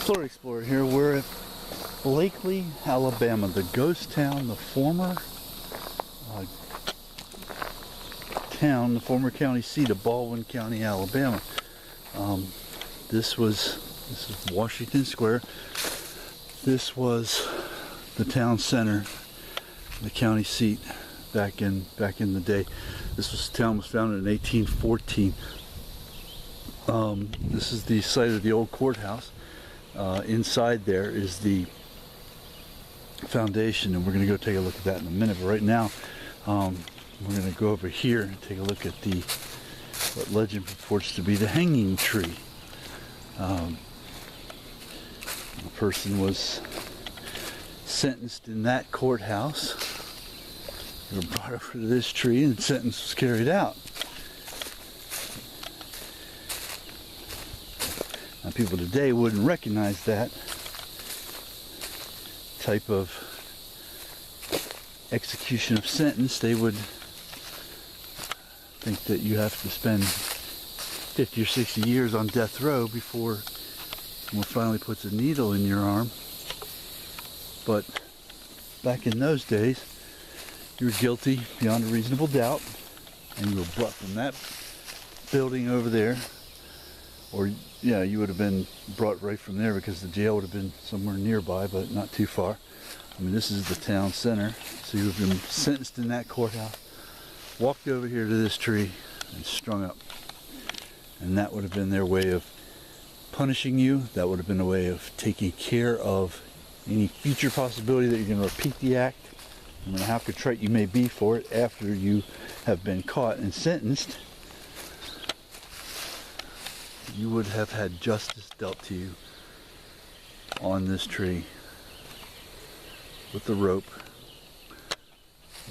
Florida Explorer here. We're at Blakeley, Alabama, the ghost town, the former the former county seat of Baldwin County, Alabama. This is Washington Square. This was the town center, the county seat back in the day. This town was founded in 1814. This is the site of the old courthouse. Inside there is the foundation, and we're going to go take a look at that in a minute. But right now, we're going to go over here and take a look at what legend purports to be the hanging tree. A person was sentenced in that courthouse. They were brought over to this tree, and the sentence was carried out. Now, people today wouldn't recognize that type of execution of sentence. They would think that you have to spend 50 or 60 years on death row before someone finally puts a needle in your arm. But back in those days, you were guilty beyond a reasonable doubt, and you were brought from that building over there, or yeah, you would have been brought right from there because the jail would have been somewhere nearby, but not too far. I mean, this is the town center, so you would have been sentenced in that courthouse, walked over here to this tree, and strung up. And that would have been their way of punishing you. That would have been a way of taking care of any future possibility that you're going to repeat the act, no matter how contrite you may be for it after you have been caught and sentenced. You would have had justice dealt to you on this tree with the rope,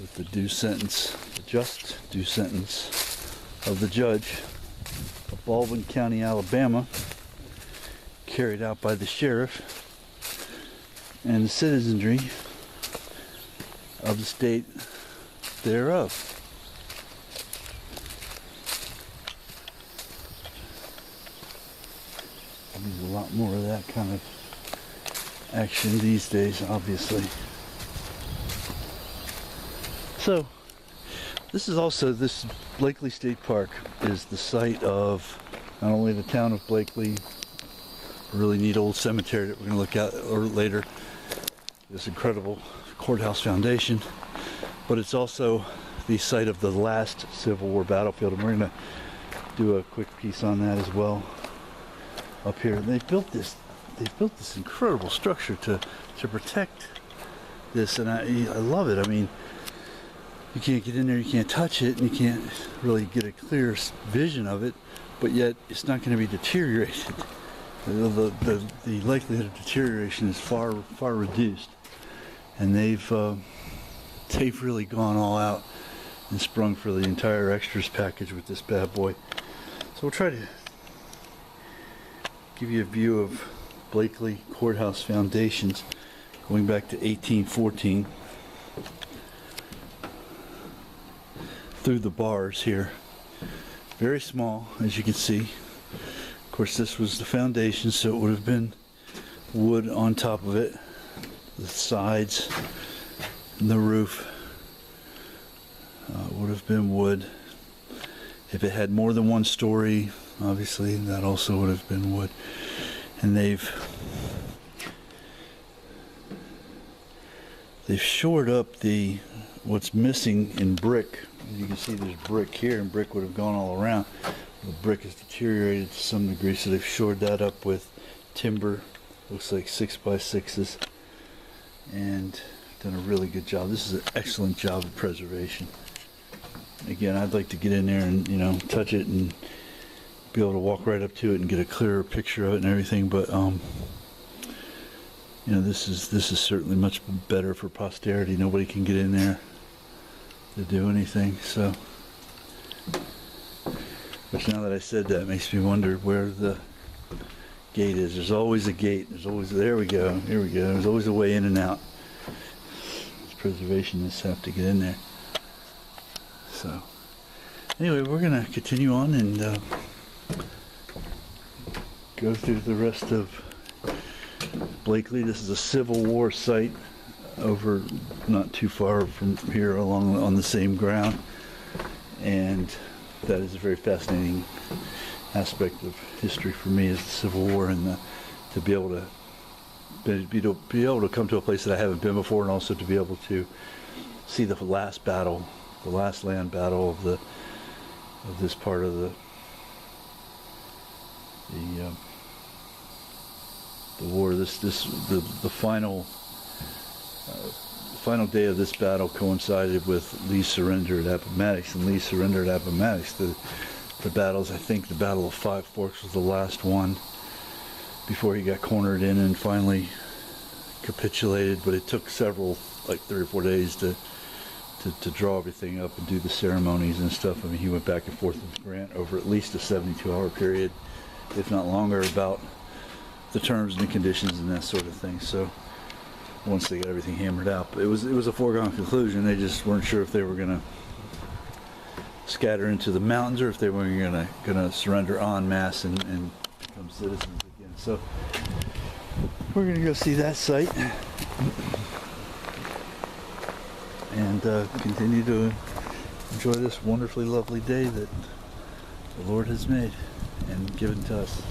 with the due sentence, the just due sentence of the judge of Baldwin County, Alabama, carried out by the sheriff and the citizenry of the state thereof. There's a lot more of that kind of action these days, obviously. So, this Blakeley State Park is the site of not only the town of Blakeley, a really neat old cemetery that we're going to look at later, this incredible courthouse foundation, but it's also the site of the last Civil War battlefield, and we're going to do a quick piece on that as well up here. And they built this incredible structure to protect this, and I love it. I mean, you can't get in there, you can't touch it, and you can't really get a clear vision of it, but yet it's not going to be deteriorated. The likelihood of deterioration is far reduced, and they've really gone all out and sprung for the entire extras package with this bad boy. So we'll try to give you a view of Blakeley Courthouse foundations going back to 1814 through the bars here. Very small, as you can see. Of course, this was the foundation, so it would have been wood on top of it. The sides and the roof would have been wood. If it had more than one story, obviously that also would have been wood. And they've shored up what's missing in brick. As you can see, there's brick here, and brick would have gone all around. The brick has deteriorated to some degree, so they've shored that up with timber. Looks like 6x6s, and done a really good job. This is an excellent job of preservation. Again, I'd like to get in there and, you know, touch it and be able to walk right up to it and get a clearer picture of it and everything, but you know, this is certainly much better for posterity. Nobody can get in there to do anything. So, which, now that I said that, makes me wonder where the gate is. There's always a gate. There we go. Here we go. There's always a way in and out. These preservationists have to get in there. So, anyway, we're gonna continue on and go through the rest of Blakeley. This is a Civil War site over not too far from here along on the same ground, and that is a very fascinating aspect of history for me, is the Civil War, and to be able to come to a place that I haven't been before, and also to be able to see the last battle, the last land battle of this part of the war. The final day of this battle coincided with Lee's surrender at Appomattox, and Lee surrendered at Appomattox. The battles, I think the Battle of Five Forks was the last one before he got cornered in and finally capitulated, but it took several, like 3 or 4 days to draw everything up and do the ceremonies and stuff. I mean, he went back and forth with Grant over at least a 72-hour period, if not longer, about the terms and the conditions and that sort of thing. So once they got everything hammered out, but it was a foregone conclusion. They just weren't sure if they were going to scatter into the mountains or if they were going to surrender en masse and become citizens again. So we're going to go see that site and continue to enjoy this wonderfully lovely day that the Lord has made and given to us.